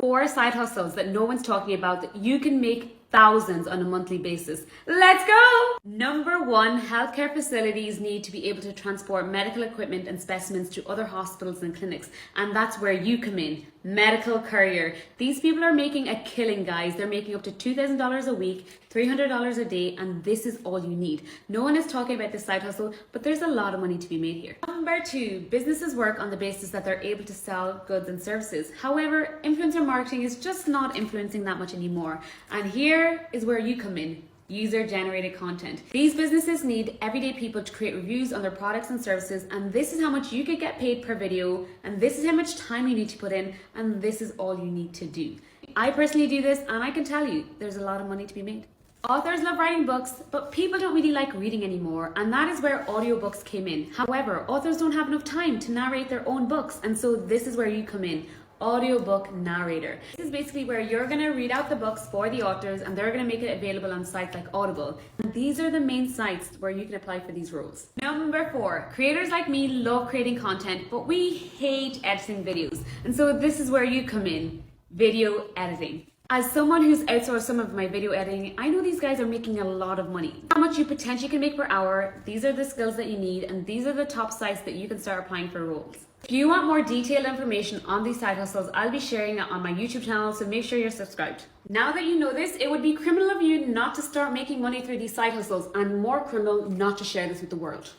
4 side hustles that no one's talking about that you can make thousands on a monthly basis. Let's go! Number 1, healthcare facilities need to be able to transport medical equipment and specimens to other hospitals and clinics, and that's where you come in. Medical courier. These people are making a killing, guys. They're making up to $2,000 a week, $300 a day, and this is all you need. No one is talking about this side hustle, but there's a lot of money to be made here. Number 2, businesses work on the basis that they're able to sell goods and services. However, influencer marketing is just not influencing that much anymore. And here is where you come in. User-generated content. These businesses need everyday people to create reviews on their products and services, and this is how much you could get paid per video, and this is how much time you need to put in, and this is all you need to do. I personally do this, and I can tell you, there's a lot of money to be made. Authors love writing books, but people don't really like reading anymore, and that is where audiobooks came in. However, authors don't have enough time to narrate their own books, and so this is where you come in. Audiobook narrator. This is basically where you're going to read out the books for the authors, and they're going to make it available on sites like Audible. And these are the main sites where you can apply for these roles. Number 4, creators like me love creating content, but we hate editing videos. And so this is where you come in. Video editing. As someone who's outsourced some of my video editing, I know these guys are making a lot of money. How much you potentially can make per hour, these are the skills that you need, and these are the top sites that you can start applying for roles. If you want more detailed information on these side hustles, I'll be sharing it on my YouTube channel, so make sure you're subscribed. Now that you know this, it would be criminal of you not to start making money through these side hustles, and more criminal not to share this with the world.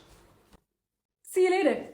See you later.